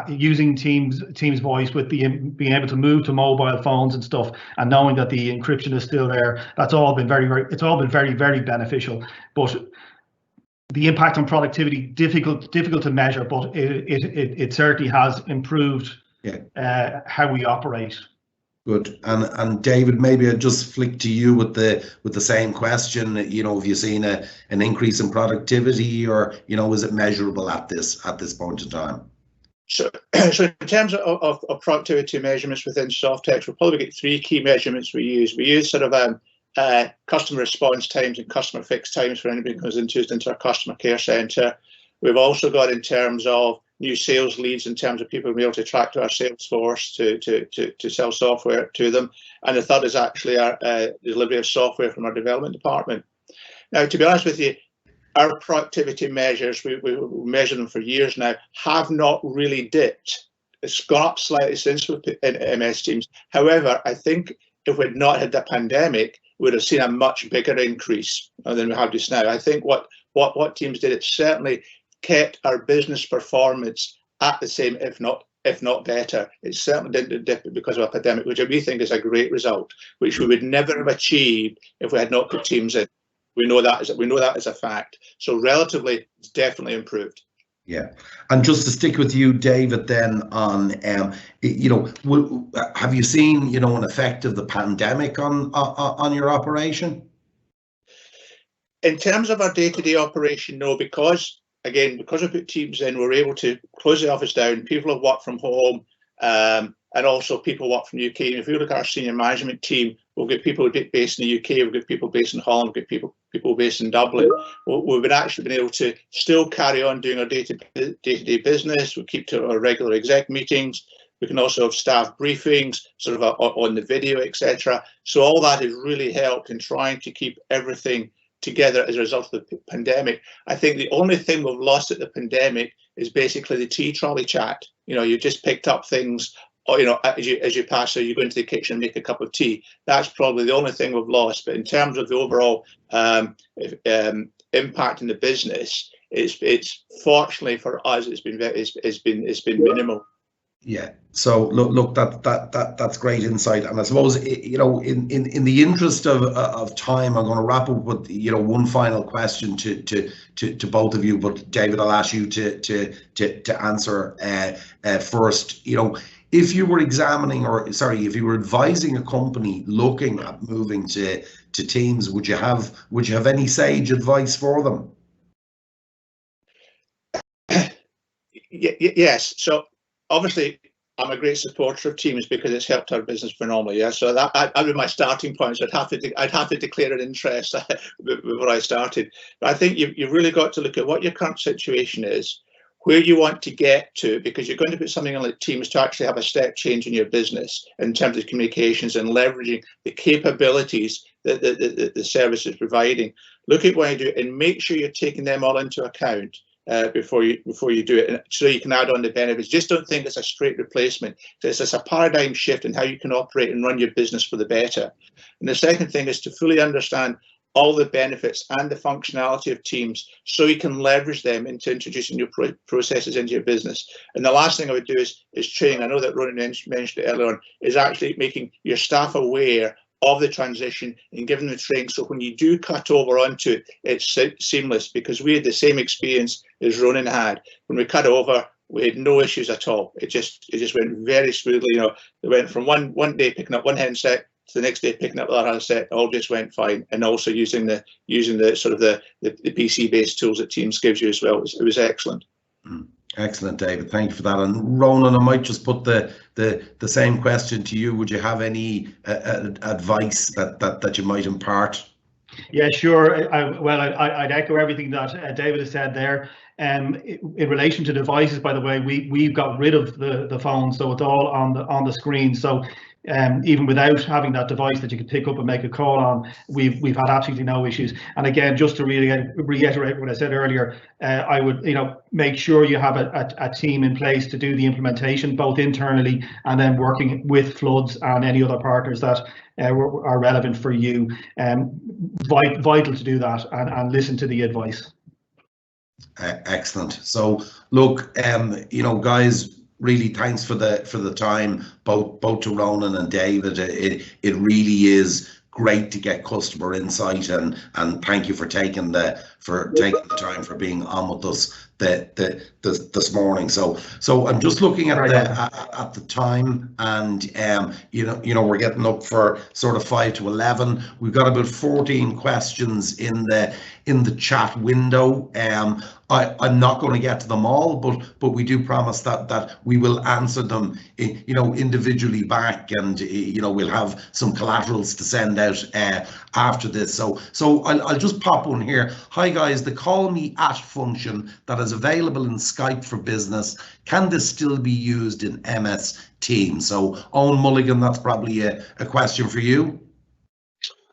using Teams Voice with being able to move to mobile phones and stuff, and knowing that the encryption is still there, that's all been very, very beneficial. But the impact on productivity, difficult to measure, but it certainly has improved how we operate. Good. And David, maybe I'll just flick to you with the same question. Have you seen an increase in productivity, or is it measurable at this point in time? So in terms of productivity measurements within Softex, we'll probably get 3 key measurements we use. We use sort of customer response times and customer fix times for anybody who comes into our customer care centre. We've also got in terms of new sales leads, in terms of people being able to attract to our sales force to sell software to them. And the third is actually our delivery of software from our development department. Now, to be honest with you, our productivity measures, we measure them for years now, have not really dipped. It's gone up slightly since we've put in MS Teams. However, I think if we'd not had the pandemic, we'd have seen a much bigger increase than we have just now. I think what Teams did, it certainly kept our business performance at the same, if not better. It certainly didn't dip because of a pandemic, which we think is a great result, which we would never have achieved if we had not put Teams in. We know that as a fact. So relatively, it's definitely improved. Yeah, and just to stick with you, David, then on, you know, have you seen, you know, an effect of the pandemic on your operation? In terms of our day-to-day operation, no, because we put Teams in, we're able to close the office down. People have worked from home, and also people work from the UK. And if you look at our senior management team, we've got people based in the UK, we've got people based in Holland, we've got people based in Dublin. We've been able to still carry on doing our day-to-day business. We keep to our regular exec meetings. We can also have staff briefings, sort of on the video, etc. So all that has really helped in trying to keep everything together as a result of the pandemic. I think the only thing we've lost at the pandemic is basically the tea trolley chat. You know, you just picked up things, or, you know, as you pass, so you go into the kitchen and make a cup of tea. That's probably the only thing we've lost. But in terms of the overall impact in the business, it's fortunately for us, it's been minimal. Yeah. So look, that's great insight. And I suppose, you know, in the interest of time, I'm going to wrap up with, you know, one final question to both of you. But David, I'll ask you to answer first. You know, if you were if you were advising a company looking at moving to Teams, would you have any sage advice for them? Yes. So obviously, I'm a great supporter of Teams because it's helped our business phenomenally. Yeah, so that would be my starting point. So I'd have to declare an interest before I started. But I think you've really got to look at what your current situation is, where you want to get to, because you're going to put something on like Teams to actually have a step change in your business in terms of communications and leveraging the capabilities that the service is providing. Look at what you do and make sure you're taking them all into account before you do it, and so you can add on the benefits. Just don't think it's a straight replacement. It's a paradigm shift in how you can operate and run your business for the better. And the second thing is to fully understand all the benefits and the functionality of Teams so you can leverage them into introducing new processes into your business. And the last thing I would do is training. I know that Ronan mentioned it earlier on, is actually making your staff aware of the transition and giving them the training, so when you do cut over onto it, it's seamless, because we had the same experience as Ronan had. When we cut over, we had no issues at all. It just went very smoothly. You know, it went from one day picking up one handset to the next day picking up the other handset. All just went fine. And also using the sort of the PC based tools that Teams gives you as well. It was excellent. Excellent, David. Thank you for that. And Ronan, I might just put the same question to you. Would you have any advice that you might impart? Yeah, sure. I'd echo everything that David has said there. In relation to devices, by the way, we've got rid of the phone, so it's all on the screen. So even without having that device that you could pick up and make a call on, we've had absolutely no issues. And again, just to reiterate what I said earlier, I would, you know, make sure you have a team in place to do the implementation, both internally and then working with Floods and any other partners that are relevant for you. Vital to do that and listen to the advice. Excellent. So look, you know, guys, really thanks for the time, both to Ronan and David. It really is great to get customer insight, and thank you for taking the time for being on with us this morning. So I'm just looking at the time, and you know we're getting up for sort of 5 to 11. We've got about 14 questions in the chat window. I'm not going to get to them all, but we do promise that we will answer them, you know, individually back, and you know we'll have some collaterals to send out after this. So I'll just pop one here. Hi guys, the call me at function that is available in Skype for Business, can this still be used in MS Teams? So Eoin Mulligan, that's probably a question for you.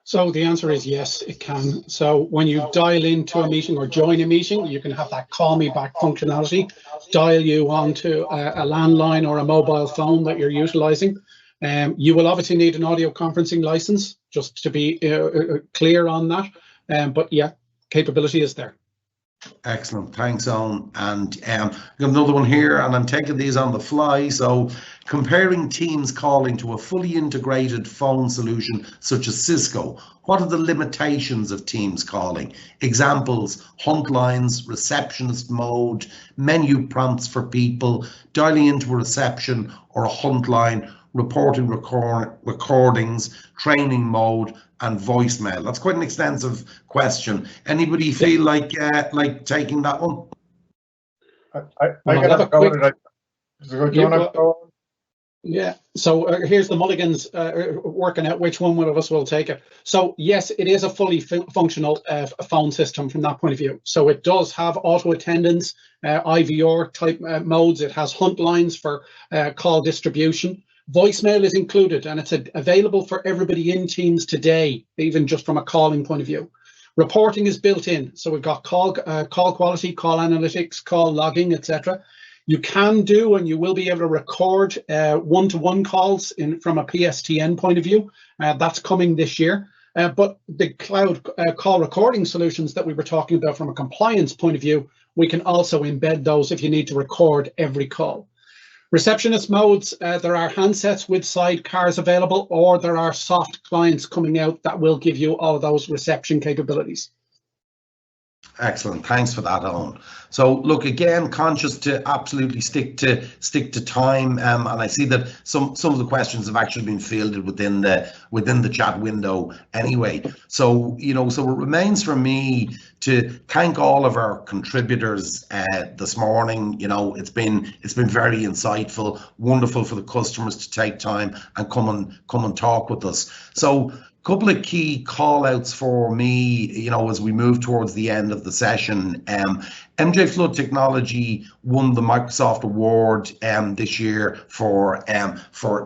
So the answer is yes, it can. So when you dial into a meeting or join a meeting, you can have that call me back functionality, dial you onto a landline or a mobile phone that you're utilizing. You will obviously need an audio conferencing license, just to be clear on that. But yeah, capability is there. Excellent, thanks, Eoin. And I've got another one here, and I'm taking these on the fly. So, comparing Teams calling to a fully integrated phone solution such as Cisco, what are the limitations of Teams calling? Examples: hunt lines, receptionist mode, menu prompts for people, dialing into a reception or a hunt line, reporting recordings, training mode, and voicemail. That's quite an extensive question. Anybody feel like taking that one? I can have a go at it. Do you want to go? Yeah, so here's the Mulligans working out which one of us will take it. So yes, it is a fully functional phone system from that point of view. So it does have auto attendance, IVR type modes. It has hunt lines for call distribution. Voicemail is included, and it's available for everybody in Teams today, even just from a calling point of view. Reporting is built in, so we've got call quality, call analytics, call logging, etc. You can do, and you will be able to record one-to-one calls from a PSTN point of view. That's coming this year. But the cloud call recording solutions that we were talking about from a compliance point of view, we can also embed those if you need to record every call. Receptionist modes, there are handsets with sidecars available, or there are soft clients coming out that will give you all of those reception capabilities. Excellent, thanks for that, Eoin. So look, again, conscious to absolutely stick to time, and I see that some of the questions have actually been fielded within the chat window anyway. So so it remains for me to thank all of our contributors this morning. It's been very insightful, wonderful for the customers to take time and come and talk with us. So couple of key call outs for me, as we move towards the end of the session. MJ Flood Technology won the Microsoft Award this year for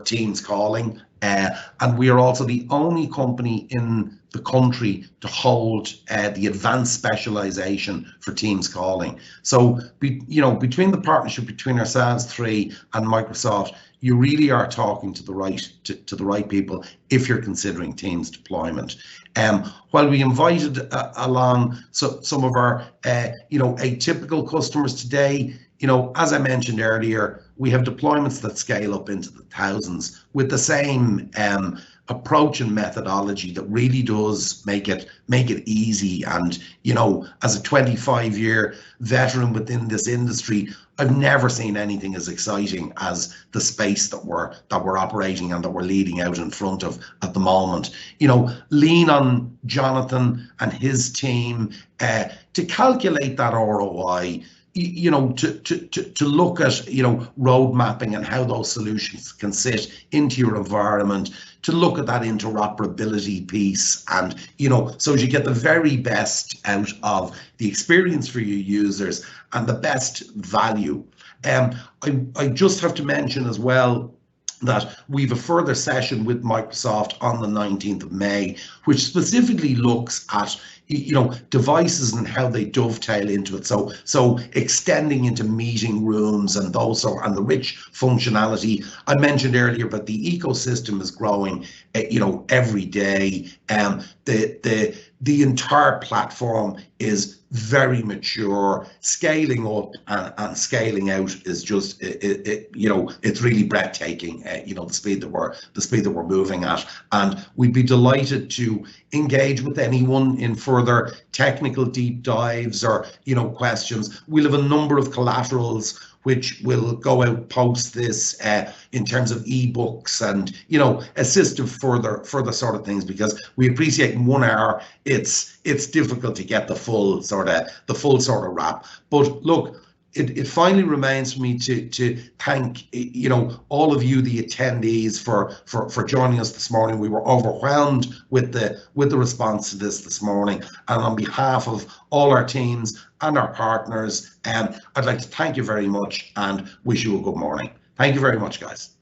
Teams calling, and we are also the only company in the country to hold the advanced specialization for Teams calling. So, between the partnership between ourselves three and Microsoft, you really are talking to the right people if you're considering Teams deployment. While we invited along some of our atypical customers today, as I mentioned earlier, we have deployments that scale up into the thousands with the same approach and methodology that really does make it easy. And as a 25-year veteran within this industry, I've never seen anything as exciting as the space that we're operating and that we're leading out in front of at the moment. Lean on Jonathan and his team to calculate that ROI. To look at road mapping and how those solutions can sit into your environment, to look at that interoperability piece, and so as you get the very best out of the experience for your users and the best value. I just have to mention as well that we've a further session with Microsoft on the 19th of May, which specifically looks at devices and how they dovetail into it. So extending into meeting rooms and and the rich functionality. I mentioned earlier, but the ecosystem is growing, every day. The entire platform is very mature. Scaling up and scaling out is just, it's really breathtaking. The speed that we're moving at, and we'd be delighted to engage with anyone in further technical deep dives or questions. We'll have a number of collaterals which will go out post this in terms of ebooks and assist with further sort of things, because we appreciate in 1 hour it's difficult to get the full sort of wrap. But look, it finally remains for me to thank all of you, the attendees, for joining us this morning. We were overwhelmed with the response to this morning, and on behalf of all our teams and our partners, I'd like to thank you very much and wish you a good morning. Thank you very much, guys.